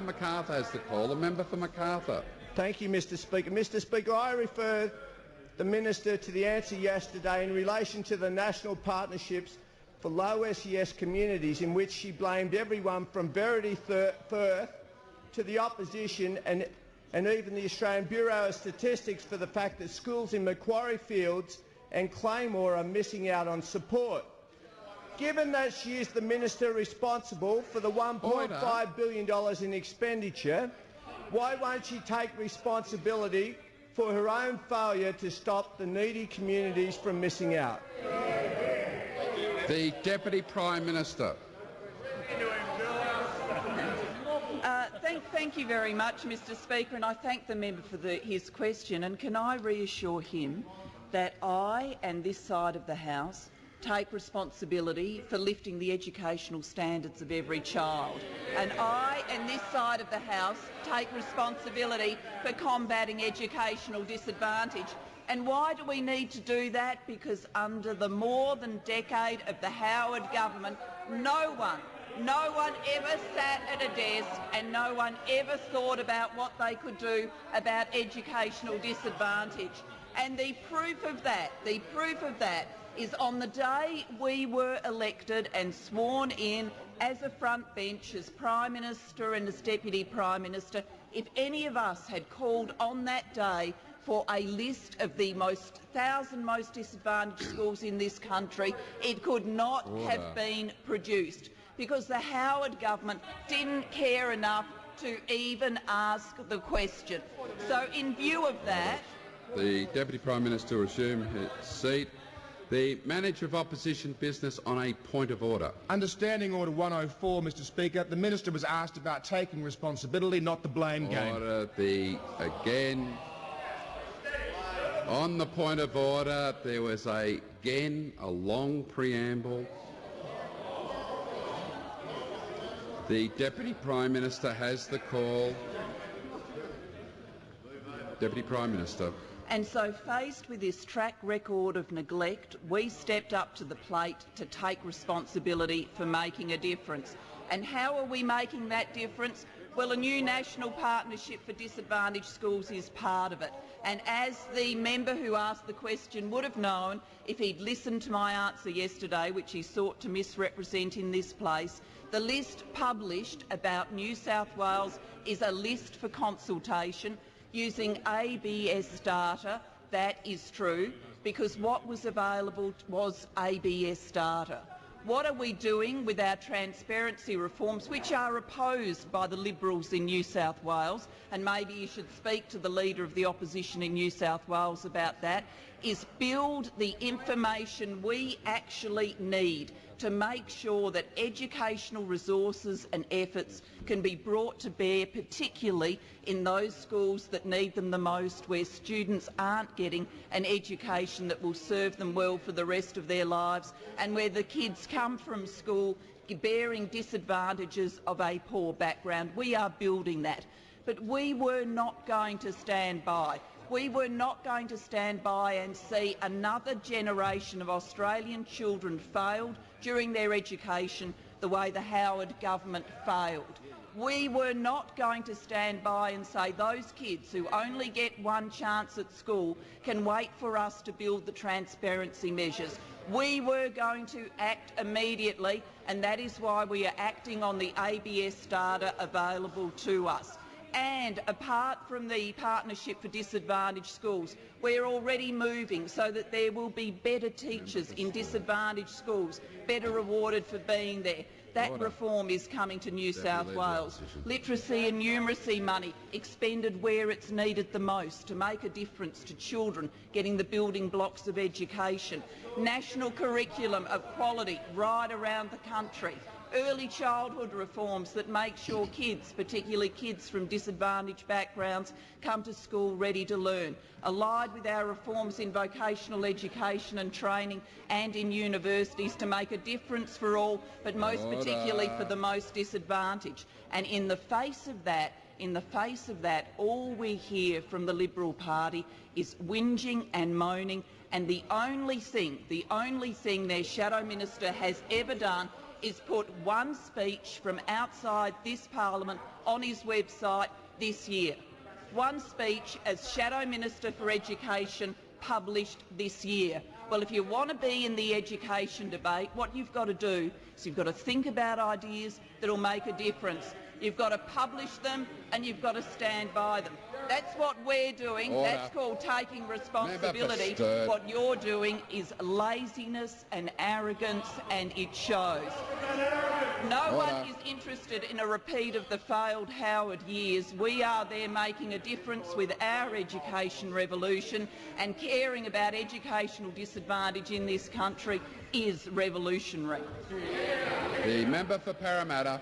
Macarthur has the call. The member for Macarthur. Thank you, Mr Speaker. Mr Speaker, I refer the Minister to the answer yesterday in relation to the national partnerships for low SES communities, in which she blamed everyone from Verity Firth to the opposition and even the Australian Bureau of Statistics for the fact that schools in Macquarie Fields and Claymore are missing out on support. Given that she is the minister responsible for the $1.5 billion in expenditure, why won't she take responsibility for her own failure to stop the needy communities from missing out? The Deputy Prime Minister. Thank you very much, Mr Speaker, and I thank the member for his question. And can I reassure him that I and this side of the House take responsibility for lifting the educational standards of every child, and I and this side of the House take responsibility for combating educational disadvantage. And why do we need to do that? Because under the more than decade of the Howard government, no one ever sat at a desk and no one ever thought about what they could do about educational disadvantage. And the proof of that is on the day we were elected and sworn in as a front bench, as Prime Minister and as Deputy Prime Minister, if any of us had called on that day for a list of the 1,000 most disadvantaged schools in this country, it could not have been produced, because the Howard government didn't care enough to even ask the question. So in view of that— The Deputy Prime Minister will resume his seat. The Manager of Opposition Business on a point of order. Understanding Order 104, Mr Speaker, the Minister was asked about taking responsibility, not the blame game. Again, on the point of order, there was again a long preamble. The Deputy Prime Minister has the call. Deputy Prime Minister. And so, faced with this track record of neglect, we stepped up to the plate to take responsibility for making a difference. And how are we making that difference? Well, a new national partnership for disadvantaged schools is part of it. And as the member who asked the question would have known if he'd listened to my answer yesterday, which he sought to misrepresent in this place, the list published about New South Wales is a list for consultation using ABS data. That is true, because what was available was ABS data. What are we doing with our transparency reforms, which are opposed by the Liberals in New South Wales, and maybe you should speak to the Leader of the Opposition in New South Wales about that, is build the information we actually need to make sure that educational resources and efforts can be brought to bear, particularly in those schools that need them the most, where students aren't getting an education that will serve them well for the rest of their lives, and where the kids come from school bearing disadvantages of a poor background. We are building that. But we were not going to stand by. We were not going to stand by and see another generation of Australian children failed during their education the way the Howard government failed. We were not going to stand by and say those kids who only get one chance at school can wait for us to build the transparency measures. We were going to act immediately, and that is why we are acting on the ABS data available to us. And apart from the Partnership for Disadvantaged Schools, we're already moving so that there will be better teachers in disadvantaged schools, better rewarded for being there. That reform is coming to New South Wales. Literacy and numeracy money expended where it's needed the most to make a difference to children getting the building blocks of education. National curriculum of quality right around the country. Early childhood reforms that make sure kids, particularly kids from disadvantaged backgrounds, come to school ready to learn. Allied with our reforms in vocational education and training and in universities to make a difference for all, but most particularly for the most disadvantaged. And in the face of that, all we hear from the Liberal Party is whinging and moaning, and the only thing their Shadow Minister has ever done is put one speech from outside this parliament on his website this year. One speech as Shadow Minister for Education published this year. Well, if you want to be in the education debate, what you've got to do is you've got to think about ideas that will make a difference. You've got to publish them and you've got to stand by them. That's what we're doing. Order. That's called taking responsibility. Member for What you're doing is laziness and arrogance, and it shows. No one is interested in a repeat of the failed Howard years. We are there making a difference with our education revolution, and caring about educational disadvantage in this country is revolutionary. The member for Parramatta.